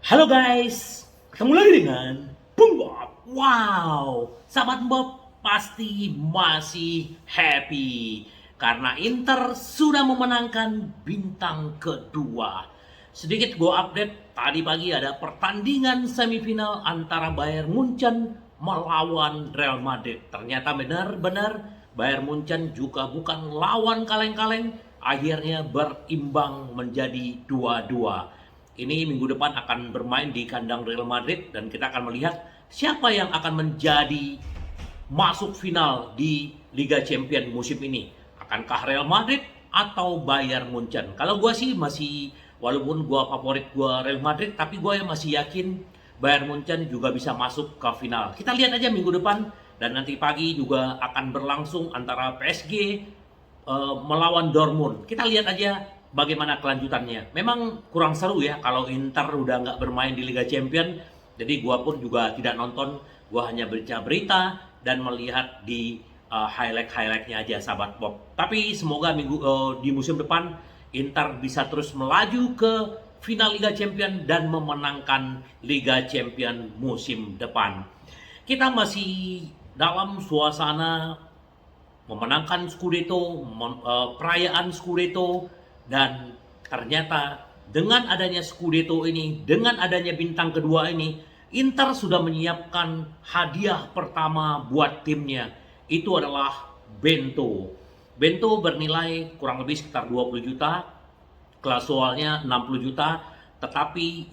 Halo guys, ketemu lagi dengan Bung Bob. Wow, sahabat Bob pasti masih happy karena Inter sudah memenangkan bintang kedua. Sedikit gue update, tadi pagi ada pertandingan semifinal antara Bayern Munchen melawan Real Madrid. Ternyata benar-benar Bayern Munchen juga bukan lawan kaleng-kaleng, akhirnya berimbang menjadi 2-2. Ini minggu depan akan bermain di kandang Real Madrid dan kita akan melihat siapa yang akan menjadi masuk final di Liga Champions musim ini. Akankah Real Madrid atau Bayern Munchen? Kalau gue sih masih, walaupun gue favorit gue Real Madrid, tapi gue masih yakin Bayern Munchen juga bisa masuk ke final. Kita lihat aja minggu depan, dan nanti pagi juga akan berlangsung antara PSG melawan Dortmund. Kita lihat aja bagaimana kelanjutannya. Memang kurang seru ya kalau Inter udah nggak bermain di Liga Champions. Jadi gua pun juga tidak nonton, gua hanya baca berita dan melihat di highlight-highlightnya aja, sahabat Bob. Tapi semoga di musim depan Inter bisa terus melaju ke final Liga Champions dan memenangkan Liga Champions musim depan. Kita masih dalam suasana memenangkan Scudetto, perayaan Scudetto, dan ternyata dengan adanya Scudetto ini, dengan adanya bintang kedua ini, Inter sudah menyiapkan hadiah pertama buat timnya. Itu adalah Bento. Bento bernilai kurang lebih sekitar 20 juta, klasualnya 60 juta, tetapi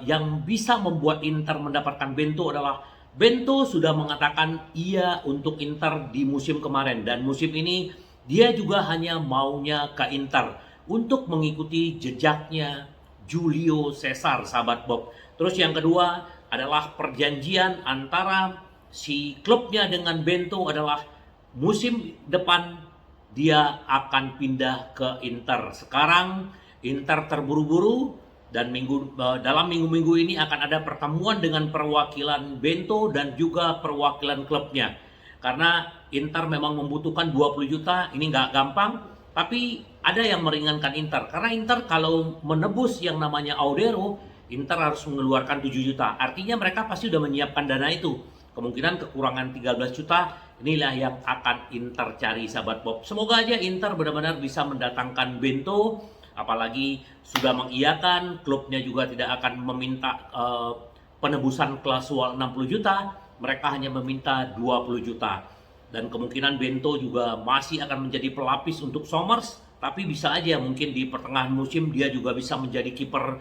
yang bisa membuat Inter mendapatkan Bento adalah Bento sudah mengatakan iya untuk Inter di musim kemarin, dan musim ini dia juga hanya maunya ke Inter untuk mengikuti jejaknya Julio Cesar, sahabat Bob. Terus yang kedua adalah perjanjian antara si klubnya dengan Bento adalah musim depan dia akan pindah ke Inter. Sekarang Inter terburu-buru dan dalam minggu-minggu ini akan ada pertemuan dengan perwakilan Bento dan juga perwakilan klubnya. Karena Inter memang membutuhkan 20 juta, ini nggak gampang, tapi ada yang meringankan Inter. Karena Inter kalau menebus yang namanya Audero, Inter harus mengeluarkan 7 juta. Artinya mereka pasti sudah menyiapkan dana itu. Kemungkinan kekurangan 13 juta, inilah yang akan Inter cari, sahabat Bob. Semoga aja Inter benar-benar bisa mendatangkan Bento, apalagi sudah mengiyakan, klubnya juga tidak akan meminta penebusan klasual 60 juta, mereka hanya meminta 20 juta. Dan kemungkinan Bento juga masih akan menjadi pelapis untuk Somers, tapi bisa aja mungkin di pertengahan musim dia juga bisa menjadi kiper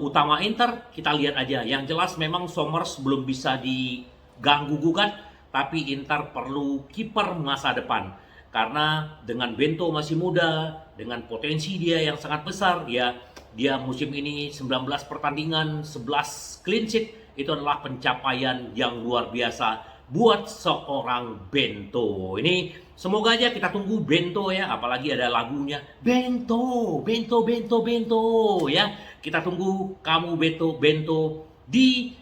utama Inter. Kita lihat aja. Yang jelas memang Somers belum bisa diganggu gugat, tapi Inter perlu kiper masa depan. Karena dengan Bento masih muda, dengan potensi dia yang sangat besar, dia musim ini 19 pertandingan, 11 clean sheet, itu adalah pencapaian yang luar biasa buat seorang Bento. Ini semoga aja kita tunggu Bento ya, apalagi ada lagunya Bento, Bento, Bento, Bento ya. Kita tunggu kamu Bento di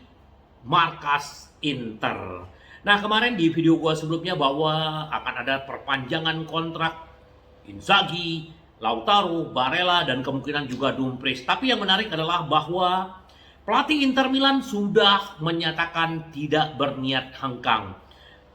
markas Inter. Nah, kemarin di video gua sebelumnya bahwa akan ada perpanjangan kontrak Inzaghi, Lautaro, Barella, dan kemungkinan juga Dumfries. Tapi yang menarik adalah bahwa pelatih Inter Milan sudah menyatakan tidak berniat hengkang.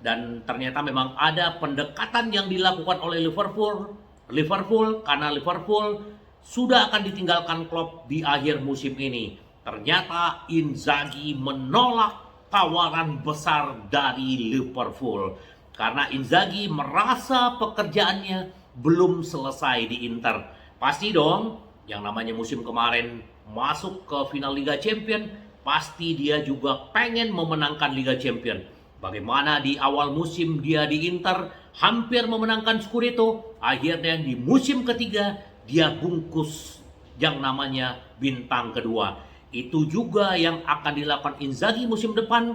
Dan ternyata memang ada pendekatan yang dilakukan oleh Liverpool karena Liverpool sudah akan ditinggalkan Klopp di akhir musim ini. Ternyata Inzaghi menolak tawaran besar dari Liverpool karena Inzaghi merasa pekerjaannya belum selesai di Inter. Pasti dong, yang namanya musim kemarin masuk ke final Liga Champions, pasti dia juga pengen memenangkan Liga Champions. Bagaimana di awal musim dia di Inter hampir memenangkan Scudetto, akhirnya di musim ketiga dia bungkus yang namanya bintang kedua. Itu juga yang akan dilakukan Inzaghi musim depan,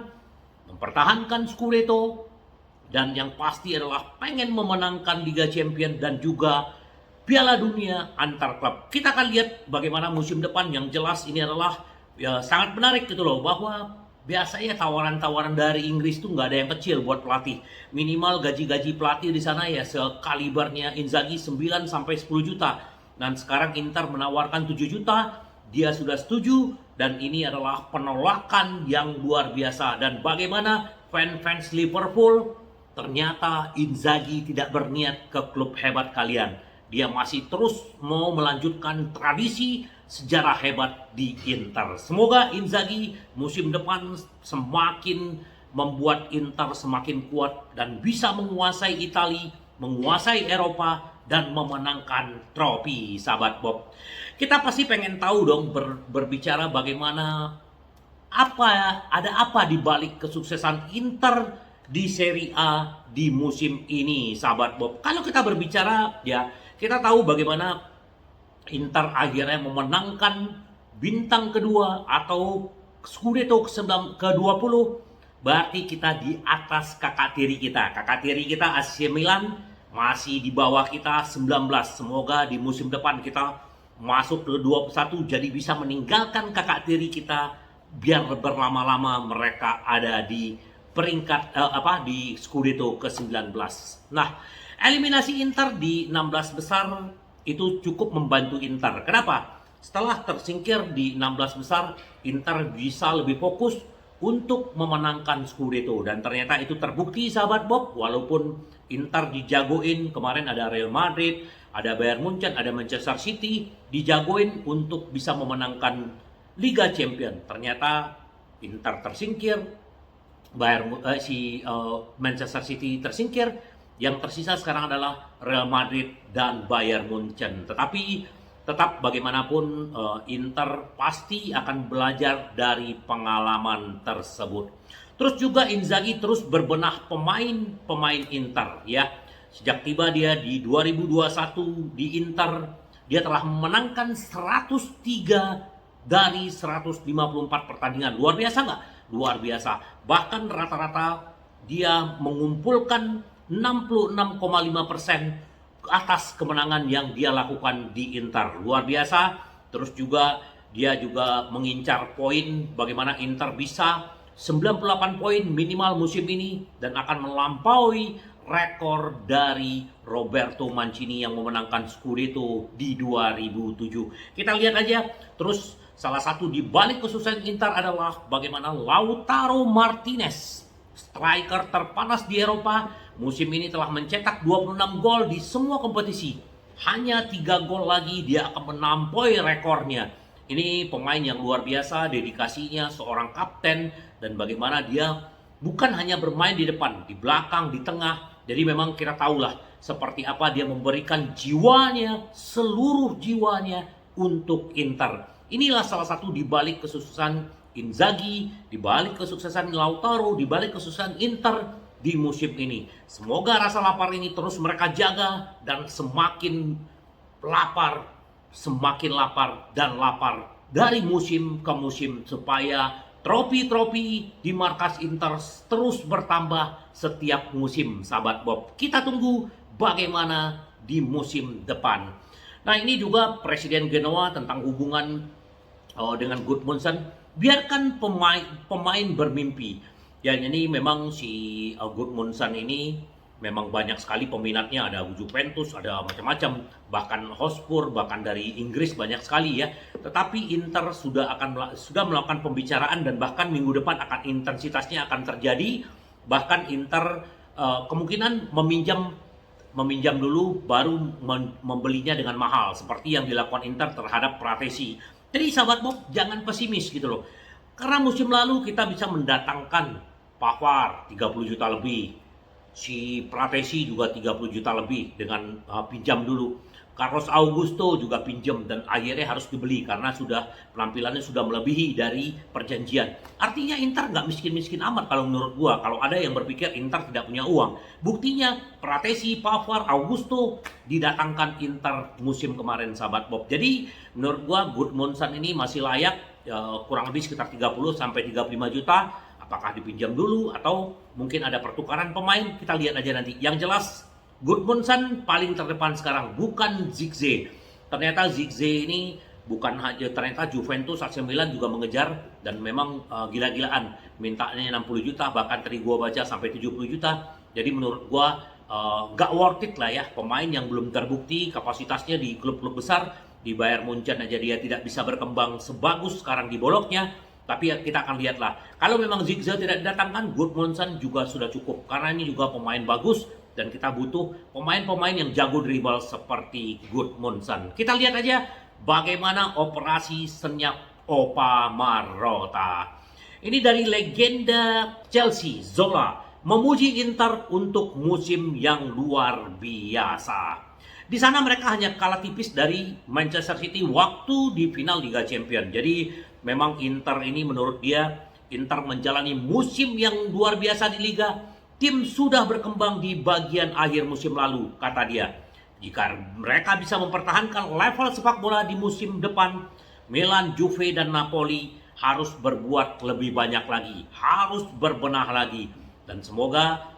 mempertahankan Scudetto, dan yang pasti adalah pengen memenangkan Liga Champions dan juga Piala Dunia antar klub. Kita akan lihat bagaimana musim depan. Yang jelas ini adalah sangat menarik gitu loh, bahwa biasanya tawaran-tawaran dari Inggris tuh nggak ada yang kecil buat pelatih. Minimal gaji-gaji pelatih di sana ya sekalibernya Inzaghi 9 sampai 10 juta. Dan sekarang Inter menawarkan 7 juta, dia sudah setuju dan ini adalah penolakan yang luar biasa. Dan bagaimana fans Liverpool, ternyata Inzaghi tidak berniat ke klub hebat kalian. Dia masih terus mau melanjutkan tradisi sejarah hebat di Inter. Semoga Inzaghi musim depan semakin membuat Inter semakin kuat dan bisa menguasai Italia, menguasai Eropa, dan memenangkan trofi, sahabat Bob. Kita pasti pengen tahu dong berbicara bagaimana ada apa di balik kesuksesan Inter di Serie A di musim ini, sahabat Bob. Kalau kita berbicara ya, kita tahu bagaimana Inter akhirnya memenangkan bintang kedua atau Scudetto ke-20. Berarti kita di atas kakak tiri kita. Kakak tiri kita AC Milan masih di bawah kita 19. Semoga di musim depan kita masuk ke 21 jadi bisa meninggalkan kakak tiri kita biar berlama-lama mereka ada di peringkat di Scudetto ke-19. Nah, eliminasi Inter di 16 besar itu cukup membantu Inter. Kenapa? Setelah tersingkir di 16 besar, Inter bisa lebih fokus untuk memenangkan Scudetto. Dan ternyata itu terbukti, sahabat Bob. Walaupun Inter dijagoin, kemarin ada Real Madrid, ada Bayern Munchen, ada Manchester City, dijagoin untuk bisa memenangkan Liga Champions. Ternyata Inter tersingkir, Manchester City tersingkir, yang tersisa sekarang adalah Real Madrid dan Bayern Munchen. Tetapi tetap bagaimanapun Inter pasti akan belajar dari pengalaman tersebut. Terus juga Inzaghi terus berbenah pemain Inter ya. Sejak tiba dia di 2021 di Inter, dia telah memenangkan 103 dari 154 pertandingan. Luar biasa nggak? Luar biasa. Bahkan rata-rata dia mengumpulkan 66,5% atas kemenangan yang dia lakukan di Inter. Luar biasa. Terus juga dia juga mengincar poin bagaimana Inter bisa 98 poin minimal musim ini dan akan melampaui rekor dari Roberto Mancini yang memenangkan Scudetto di 2007. Kita lihat aja. Terus salah satu di balik kesuksesan Inter adalah bagaimana Lautaro Martinez, striker terpanas di Eropa, musim ini telah mencetak 26 gol di semua kompetisi. Hanya 3 gol lagi dia akan menampaui rekornya. Ini pemain yang luar biasa, dedikasinya seorang kapten, dan bagaimana dia bukan hanya bermain di depan, di belakang, di tengah. Jadi memang kita tahulah seperti apa dia memberikan jiwanya, seluruh jiwanya untuk Inter. Inilah salah satu di balik kesuksesan Inzaghi, di balik kesuksesan Lautaro, di balik kesuksesan Inter di musim ini. Semoga rasa lapar ini terus mereka jaga dan semakin lapar dan lapar dari musim ke musim supaya trofi-trofi di markas Inter terus bertambah setiap musim, sahabat Bob. Kita tunggu bagaimana di musim depan. Nah, ini juga Presiden Genoa tentang hubungan dengan Gudmundsson. Biarkan pemain bermimpi. Ya, ini memang si Gudmundsson ini memang banyak sekali peminatnya, ada Juventus, ada macam-macam, bahkan Hotspur, bahkan dari Inggris banyak sekali ya. Tetapi Inter sudah melakukan pembicaraan dan bahkan minggu depan intensitasnya akan terjadi. Bahkan Inter kemungkinan meminjam dulu baru membelinya dengan mahal seperti yang dilakukan Inter terhadap Pratesi. Jadi sahabat Bob, jangan pesimis gitu loh. Karena musim lalu kita bisa mendatangkan Pavard 30 juta lebih, si Pratesi juga 30 juta lebih dengan pinjam dulu. Carlos Augusto juga pinjam dan akhirnya harus dibeli karena penampilannya sudah melebihi dari perjanjian. Artinya Inter nggak miskin-miskin amat kalau menurut gua. Kalau ada yang berpikir Inter tidak punya uang, buktinya Pratesi, Pavard, Augusto didatangkan Inter musim kemarin, sahabat Bob. Jadi menurut gua Gudmundsson ini masih layak, kurang lebih sekitar 30 sampai 35 juta. Apakah dipinjam dulu atau mungkin ada pertukaran pemain, kita lihat aja nanti. Yang jelas Gudmundsson paling terdepan sekarang, bukan Zirkzee. Ternyata Zirkzee ini bukan hanya, ternyata Juventus, AC Milan juga mengejar dan memang gila-gilaan. Mintanya 60 juta, bahkan tadi gua baca sampai 70 juta. Jadi menurut gua nggak worth it lah ya, pemain yang belum terbukti kapasitasnya di klub-klub besar Di Bayern Munchen aja dia tidak bisa berkembang sebagus sekarang di Bologna. Tapi ya kita akan lihatlah. Kalau memang Zigze tidak didatangkan, Gudmundsson juga sudah cukup. Karena ini juga pemain bagus dan kita butuh pemain-pemain yang jago dribble seperti Gudmundsson. Kita lihat aja bagaimana operasi senyap Opa Marotta. Ini dari legenda Chelsea, Zola, memuji Inter untuk musim yang luar biasa. Di sana mereka hanya kalah tipis dari Manchester City waktu di final Liga Champions. Jadi memang Inter ini menurut dia, Inter menjalani musim yang luar biasa di Liga. Tim sudah berkembang di bagian akhir musim lalu, kata dia. Jika mereka bisa mempertahankan level sepak bola di musim depan, Milan, Juve, dan Napoli harus berbuat lebih banyak lagi, harus berbenah lagi, dan semoga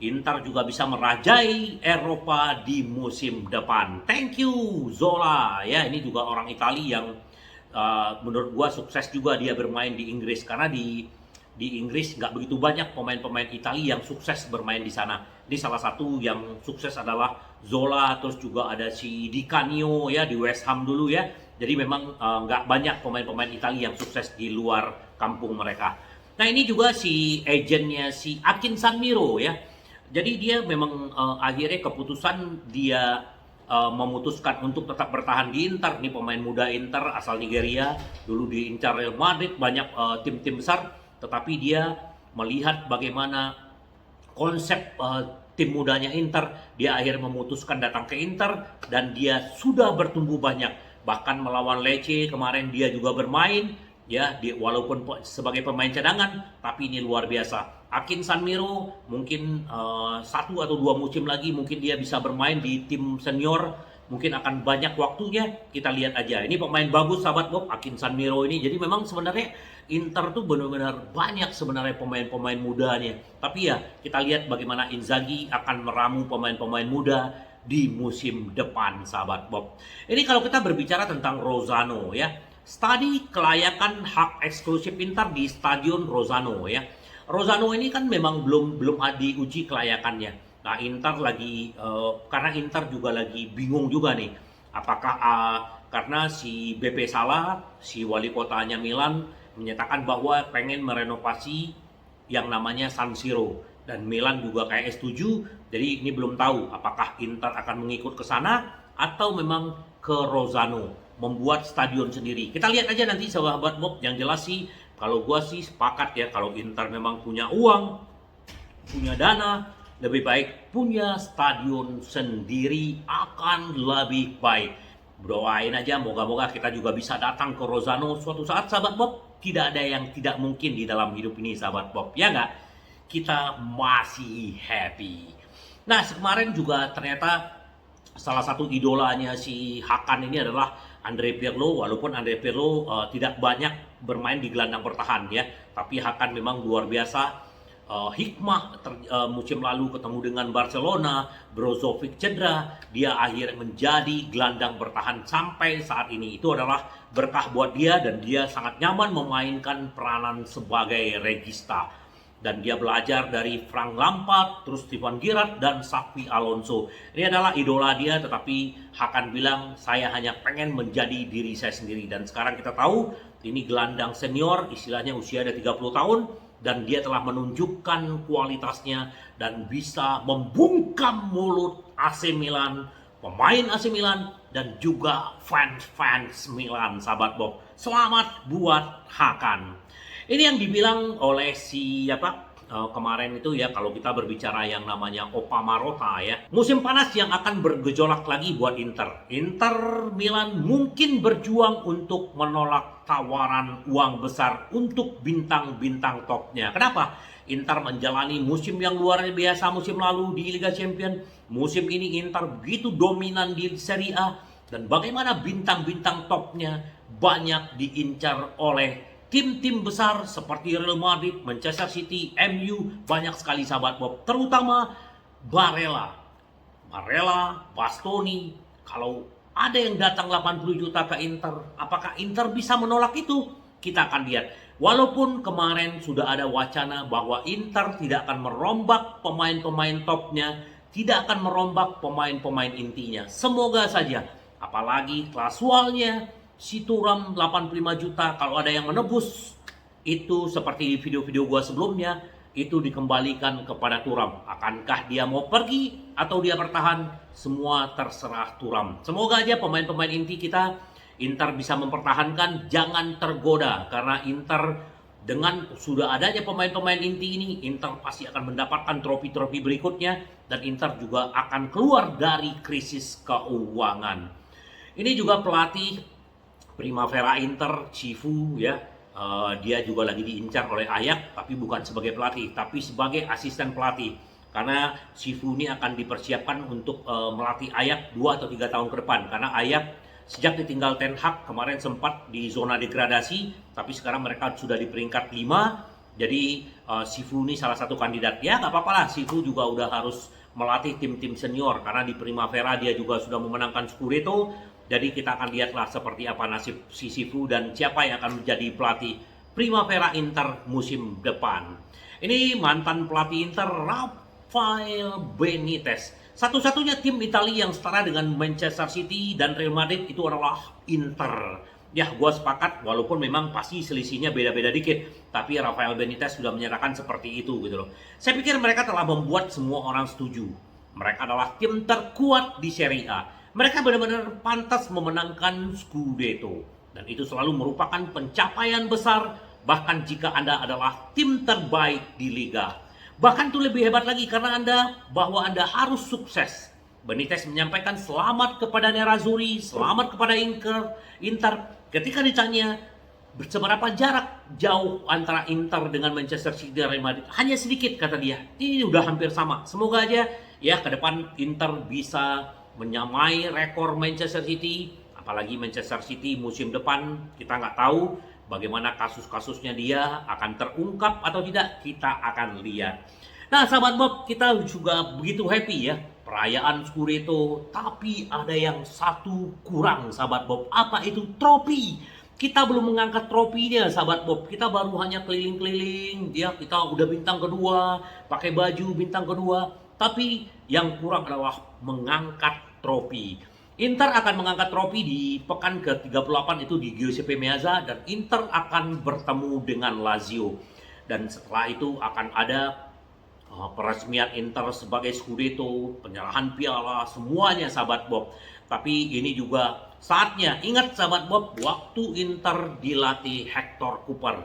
Inter juga bisa merajai Eropa di musim depan. Thank you Zola ya, ini juga orang Italia yang menurut gua sukses juga dia bermain di Inggris, karena di Inggris nggak begitu banyak pemain-pemain Italia yang sukses bermain di sana. Ini salah satu yang sukses adalah Zola, terus juga ada si Di Canio ya di West Ham dulu ya. Jadi memang nggak banyak pemain-pemain Italia yang sukses di luar kampung mereka. Nah ini juga si agennya si Akin Sanmiro ya. Jadi dia memang akhirnya keputusan dia memutuskan untuk tetap bertahan di Inter. Ini pemain muda Inter asal Nigeria, dulu diincar Real Madrid, banyak tim-tim besar. Tetapi dia melihat bagaimana konsep tim mudanya Inter, dia akhirnya memutuskan datang ke Inter dan dia sudah bertumbuh banyak. Bahkan melawan Lecce kemarin dia juga bermain ya, walaupun sebagai pemain cadangan, tapi ini luar biasa. Akin Sanmiro mungkin 1 atau 2 musim lagi mungkin dia bisa bermain di tim senior, mungkin akan banyak waktunya. Kita lihat aja. Ini pemain bagus sahabat Bob, Akin Sanmiro ini. Jadi memang sebenarnya Inter tuh benar-benar banyak sebenarnya pemain-pemain mudanya. Tapi ya kita lihat bagaimana Inzaghi akan meramu pemain-pemain muda di musim depan sahabat Bob. Ini kalau kita berbicara tentang Rosano ya, studi kelayakan hak eksklusif Inter di Stadion Rosano ya. Rosano ini kan memang belum diuji kelayakannya. Nah Inter lagi karena Inter juga lagi bingung juga nih, apakah karena si BP Salah, si wali kotanya Milan menyatakan bahwa pengen merenovasi yang namanya San Siro, dan Milan juga kayak setuju. Jadi ini belum tahu apakah Inter akan mengikut ke sana atau memang ke Rosano membuat stadion sendiri. Kita lihat aja nanti sahabat Bob. Yang jelas sih kalau gua sih sepakat ya, kalau Inter memang punya uang, punya dana, lebih baik punya stadion sendiri akan lebih baik. Doain aja moga-moga kita juga bisa datang ke Rosano suatu saat sahabat Bob. Tidak ada yang tidak mungkin di dalam hidup ini sahabat Bob, ya nggak? Kita masih happy. Nah kemarin juga ternyata salah satu idolanya si Hakan ini adalah Andre Pirlo. Walaupun Andre Pirlo tidak banyak bermain di gelandang bertahan ya, tapi Hakan memang luar biasa. Hikmah musim lalu ketemu dengan Barcelona, Brozovic cedera, dia akhirnya menjadi gelandang bertahan sampai saat ini. Itu adalah berkah buat dia dan dia sangat nyaman memainkan peranan sebagai regista. Dan dia belajar dari Frank Lampard, terus Steven Gerrard, dan Xabi Alonso. Ini adalah idola dia, tetapi Hakan bilang, saya hanya pengen menjadi diri saya sendiri. Dan sekarang kita tahu, ini gelandang senior, istilahnya usia ada 30 tahun, dan dia telah menunjukkan kualitasnya, dan bisa membungkam mulut AC Milan, pemain AC Milan, dan juga fans Milan, sahabat Bob. Selamat buat Hakan. Ini yang dibilang oleh si kemarin itu ya, kalau kita berbicara yang namanya Opa Marotta ya. Musim panas yang akan bergejolak lagi buat Inter. Inter Milan mungkin berjuang untuk menolak tawaran uang besar untuk bintang-bintang topnya. Kenapa? Inter menjalani musim yang luar biasa musim lalu di Liga Champions. Musim ini Inter begitu dominan di Serie A. Dan bagaimana bintang-bintang topnya banyak diincar oleh tim-tim besar seperti Real Madrid, Manchester City, MU, banyak sekali sahabat Bob. Terutama Barella, Bastoni. Kalau ada yang datang 80 juta ke Inter, apakah Inter bisa menolak itu? Kita akan lihat. Walaupun kemarin sudah ada wacana bahwa Inter tidak akan merombak pemain-pemain topnya, tidak akan merombak pemain-pemain intinya. Semoga saja Apalagi kasualnya si Thuram 85 juta, kalau ada yang menebus itu seperti di video-video gua sebelumnya, itu dikembalikan kepada Thuram. Akankah dia mau pergi atau dia bertahan? Semua terserah Thuram. Semoga aja pemain-pemain inti kita, Inter bisa mempertahankan, jangan tergoda. Karena Inter dengan sudah adanya pemain-pemain inti ini, Inter pasti akan mendapatkan trofi-trofi berikutnya. Dan Inter juga akan keluar dari krisis keuangan. Ini juga pelatih Primavera Inter, Cifu ya. Dia juga lagi diincar oleh Ajax, tapi bukan sebagai pelatih, tapi sebagai asisten pelatih. Karena Cifu ini akan dipersiapkan untuk melatih Ajax 2 atau 3 tahun ke depan. Karena Ajax sejak ditinggal Ten Hag kemarin sempat di zona degradasi, tapi sekarang mereka sudah di peringkat 5. Jadi Cifu ini salah satu kandidat. Ya nggak apa-apa lah, Cifu juga udah harus melatih tim-tim senior. Karena di Primavera dia juga sudah memenangkan Scudetto. Jadi kita akan lihatlah seperti apa nasib si Cifu dan siapa yang akan menjadi pelatih Primavera Inter musim depan. Ini mantan pelatih Inter, Rafael Benitez. Satu-satunya tim Italia yang setara dengan Manchester City dan Real Madrid itu adalah Inter. Ya, gue sepakat walaupun memang pasti selisihnya beda-beda dikit. Tapi Rafael Benitez sudah menyatakan seperti itu gitu loh. Saya pikir mereka telah membuat semua orang setuju. Mereka adalah tim terkuat di Serie A. Mereka benar-benar pantas memenangkan Scudetto. Dan itu selalu merupakan pencapaian besar, bahkan jika Anda adalah tim terbaik di Liga. Bahkan itu lebih hebat lagi karena bahwa Anda harus sukses. Benitez menyampaikan selamat kepada Nerazzurri, selamat kepada Inter. Ketika ditanya seberapa jarak jauh antara Inter dengan Manchester City dan Real Madrid, hanya sedikit kata dia. Ini udah hampir sama. Semoga aja ya ke depan Inter bisa menyamai rekor Manchester City. Apalagi Manchester City musim depan kita nggak tahu bagaimana kasus-kasusnya dia akan terungkap atau tidak, kita akan lihat. Nah sahabat Bob, kita juga begitu happy ya perayaan Scudetto, tapi ada yang satu kurang sahabat Bob. Apa itu? Trofi. Kita belum mengangkat trofinya sahabat Bob. Kita baru hanya keliling-keliling ya, kita udah bintang kedua, pakai baju bintang kedua. Tapi yang kurang adalah mengangkat trofi. Inter akan mengangkat trofi di pekan ke-38 itu di Giuseppe Meazza, dan Inter akan bertemu dengan Lazio. Dan setelah itu akan ada peresmian Inter sebagai Scudetto, penyerahan piala, semuanya sahabat Bob. Tapi ini juga saatnya, ingat sahabat Bob, waktu Inter dilatih Hector Cooper,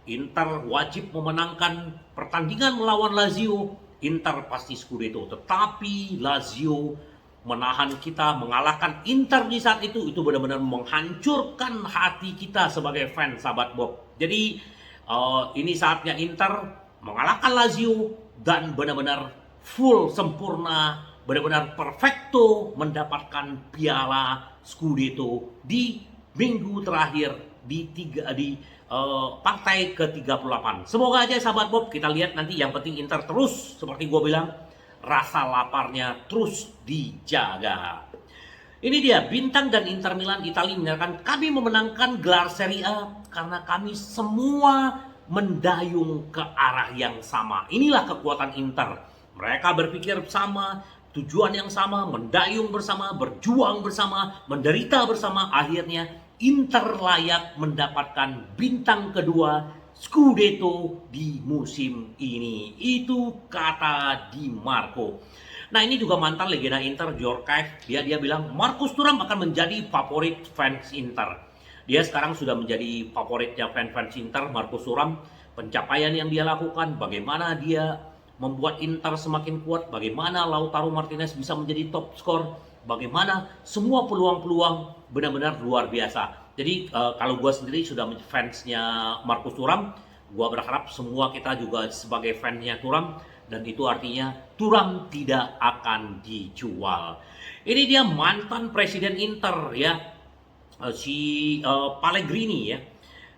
Inter wajib memenangkan pertandingan melawan Lazio. Inter pasti Scudetto, tetapi Lazio menahan kita, mengalahkan Inter di saat itu benar-benar menghancurkan hati kita sebagai fans sahabat Bob. Jadi ini saatnya Inter mengalahkan Lazio dan benar-benar full sempurna, benar-benar perfecto mendapatkan piala Scudetto di minggu terakhir di partai ke-38. Semoga aja sahabat Bob, kita lihat nanti, yang penting Inter terus seperti gue bilang, rasa laparnya terus dijaga. Ini dia, Bintang dan Inter Milan Italia menyatakan kami memenangkan gelar Serie A karena kami semua mendayung ke arah yang sama. Inilah kekuatan Inter. Mereka berpikir sama, tujuan yang sama, mendayung bersama, berjuang bersama, menderita bersama. Akhirnya Inter layak mendapatkan bintang kedua Scudetto di musim ini. Itu kata Di Marco. Nah ini juga mantan legenda Inter, Djorkaeff. Dia bilang Marcus Thuram akan menjadi favorit fans Inter. Dia sekarang sudah menjadi favoritnya fans Inter, Marcus Thuram. Pencapaian yang dia lakukan, bagaimana dia membuat Inter semakin kuat, bagaimana Lautaro Martinez bisa menjadi top skor, bagaimana semua peluang-peluang benar-benar luar biasa. Jadi kalau gue sendiri sudah fansnya Marcus Thuram, gue berharap semua kita juga sebagai fansnya Thuram, dan itu artinya Thuram tidak akan dijual. Ini dia mantan presiden Inter ya, si Pellegrini ya.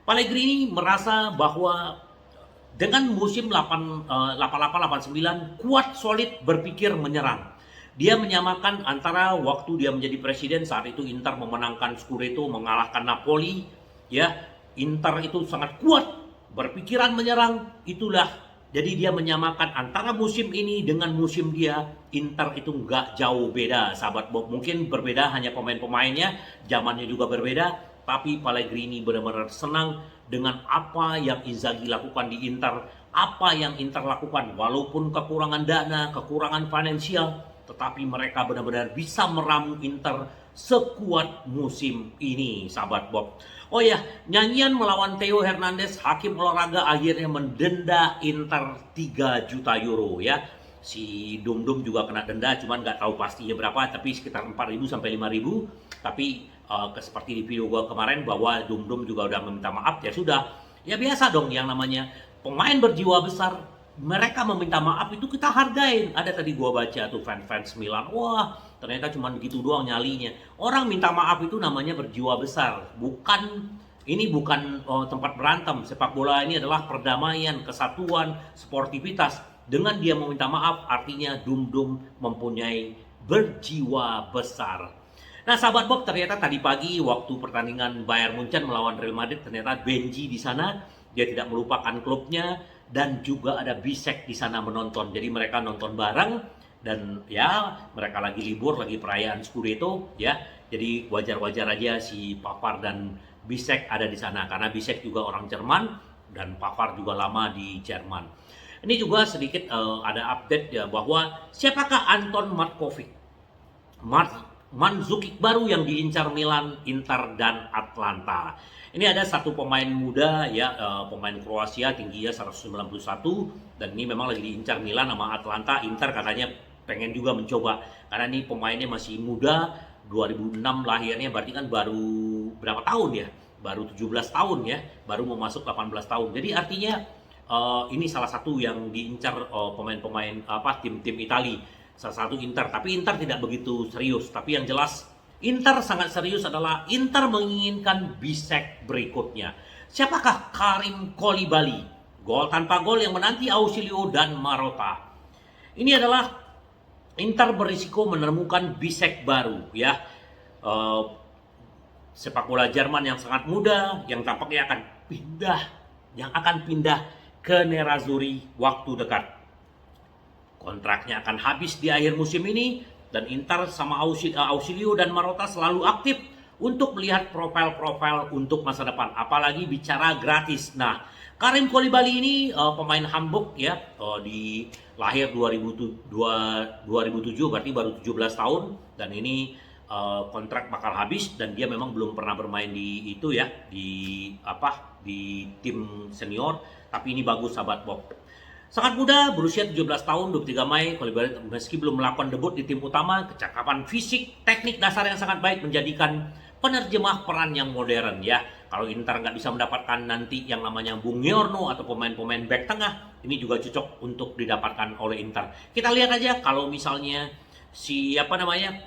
Pellegrini merasa bahwa dengan musim 88-89 kuat, solid, berpikir menyerang. Dia menyamakan antara waktu dia menjadi presiden, saat itu Inter memenangkan Scudetto, mengalahkan Napoli ya. Inter itu sangat kuat, berpikiran menyerang. Itulah Jadi dia menyamakan antara musim ini dengan musim dia. Inter itu nggak jauh beda, sahabat Bob. Mungkin berbeda hanya pemain-pemainnya, zamannya juga berbeda. Tapi Pellegrini benar-benar senang dengan apa yang Inzaghi lakukan di Inter. Apa yang Inter lakukan, walaupun kekurangan dana, kekurangan finansial, tetapi mereka benar-benar bisa meramu Inter sekuat musim ini, sahabat Bob. Oh ya, nyanyian melawan Theo Hernandez, hakim olahraga akhirnya mendenda Inter 3 juta euro ya. Si Dum Dum juga kena denda, cuman nggak tahu pastinya berapa, tapi sekitar 4.000 sampai 5.000. Tapi seperti di video gua kemarin bahwa Dum Dum juga udah meminta maaf, ya sudah. Ya biasa dong yang namanya pemain berjiwa besar, mereka meminta maaf itu kita hargain. Ada tadi gua baca tuh fans Milan, wah ternyata cuma gitu doang nyalinya. Orang minta maaf itu namanya berjiwa besar, bukan tempat berantem. Sepak bola ini adalah perdamaian, kesatuan, sportivitas. Dengan dia meminta maaf, artinya Dum Dum mempunyai berjiwa besar. Nah, sahabat Bob, ternyata tadi pagi waktu pertandingan Bayern Munchen melawan Real Madrid, ternyata Benji di sana dia tidak melupakan klubnya, dan juga ada Bisek di sana menonton. Jadi mereka nonton bareng, dan ya mereka lagi libur, lagi perayaan Scudetto ya. Jadi wajar-wajar aja si Pavard dan Bisek ada di sana, karena Bisek juga orang Jerman dan Pavard juga lama di Jerman. Ini juga sedikit ada update ya, bahwa siapakah Anton Markovic, Mandzukic baru yang diincar Milan, Inter, dan Atlanta. Ini ada satu pemain muda ya, pemain Kroasia, tingginya 191, dan ini memang lagi diincar Milan sama Atlanta. Inter katanya pengen juga mencoba, karena ini pemainnya masih muda, 2006 lahirnya, berarti kan baru berapa tahun ya? Baru 17 tahun ya, baru mau masuk 18 tahun. Jadi artinya ini salah satu yang diincar pemain-pemain tim-tim Itali. Salah satu Inter, tapi Inter tidak begitu serius. Tapi yang jelas Inter sangat serius adalah Inter menginginkan Bisek berikutnya. Siapakah Karim Koulibaly? Gol tanpa gol yang menanti Ausilio dan Marotta. Ini adalah Inter berisiko menemukan Bisek baru ya. Sepak bola Jerman yang sangat muda, yang tampaknya akan pindah ke Nerazzurri waktu dekat. Kontraknya akan habis di akhir musim ini, dan Inter sama Ausilio dan Marotta selalu aktif untuk melihat profil-profil untuk masa depan, apalagi bicara gratis. Nah, Karim Koulibaly ini pemain Hamburg ya, di lahir 2007, berarti baru 17 tahun, dan ini kontrak bakal habis, dan dia memang belum pernah bermain di itu ya, di tim senior, tapi ini bagus, sahabat Bob. Sangat muda, berusia 17 tahun, 23 Mei, Koulibaly meski belum melakukan debut di tim utama, kecakapan fisik, teknik dasar yang sangat baik menjadikan penerjemah peran yang modern ya. Kalau Inter nggak bisa mendapatkan nanti yang namanya Bung Yorno atau pemain-pemain back tengah, ini juga cocok untuk didapatkan oleh Inter. Kita lihat aja kalau misalnya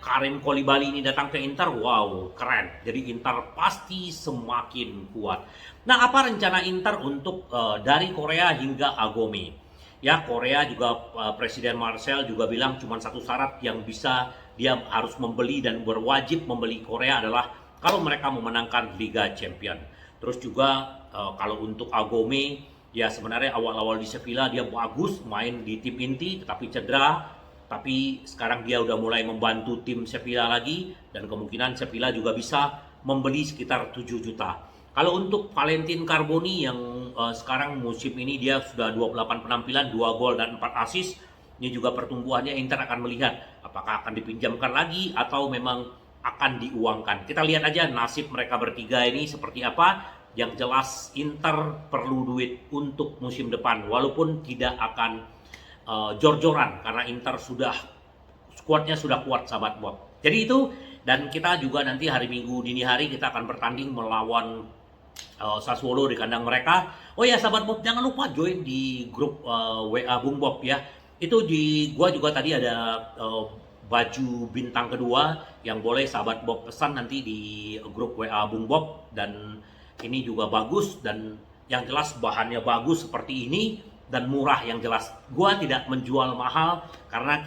Karim Koulibaly ini datang ke Inter, wow, keren. Jadi Inter pasti semakin kuat. Nah, apa rencana Inter untuk dari Korea hingga Agome? Ya, Korea juga Presiden Marcel juga bilang cuma satu syarat yang bisa dia harus membeli dan berwajib membeli Korea adalah kalau mereka memenangkan Liga Champion. Terus juga kalau untuk Agome, ya sebenarnya awal-awal di Sevilla dia bagus main di tim inti, tetapi cedera. Tapi sekarang dia udah mulai membantu tim Sevilla lagi, dan kemungkinan Sevilla juga bisa membeli sekitar 7 juta. Kalau untuk Valentin Carboni yang sekarang musim ini dia sudah 28 penampilan, 2 gol dan 4 assist. Ini juga pertumbuhannya Inter akan melihat apakah akan dipinjamkan lagi atau memang akan diuangkan. Kita lihat aja nasib mereka bertiga ini seperti apa. Yang jelas Inter perlu duit untuk musim depan, walaupun tidak akan jor-joran karena Inter skuadnya sudah kuat, sahabat Bob. Jadi itu, dan kita juga nanti hari Minggu dini hari kita akan bertanding melawan Sassuolo di kandang mereka. Oh ya, sahabat Bob, jangan lupa join di grup WA Bung Bob ya. Itu gua juga tadi ada baju bintang kedua yang boleh sahabat Bob pesan nanti di grup WA Bung Bob, dan ini juga bagus, dan yang jelas bahannya bagus seperti ini dan murah. Yang jelas gua tidak menjual mahal karena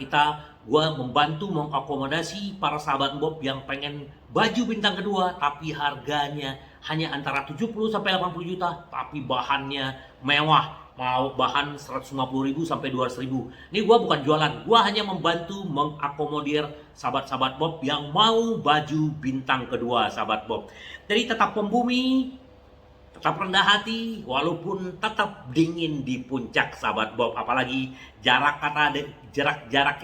gua membantu mengakomodasi para sahabat Bob yang pengen baju bintang kedua tapi harganya hanya antara 70 sampai 80 juta, tapi bahannya mewah. Mau bahan 150.000 sampai 200.000. Ini gua bukan jualan, gua hanya membantu mengakomodir sahabat-sahabat Bob yang mau baju bintang kedua, sahabat Bob. Jadi tetap membumi, tetap rendah hati, walaupun tetap dingin di puncak, sahabat Bob. Apalagi jarak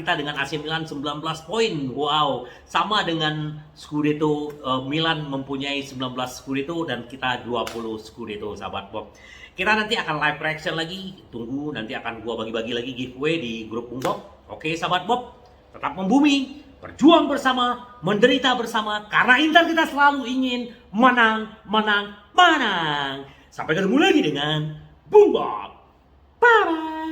kita dengan AC Milan 19 poin. Wow, sama dengan Scudetto. Milan mempunyai 19 Scudetto dan kita 20 Scudetto, sahabat Bob. Kita nanti akan live reaction lagi. Tunggu, nanti akan gua bagi-bagi lagi giveaway di grup Bung Bob. Oke, sahabat Bob, tetap membumi, berjuang bersama, menderita bersama, karena Inter kita selalu ingin menang, menang, menang. Sampai ketemu lagi dengan Bung Bob. Bye-bye.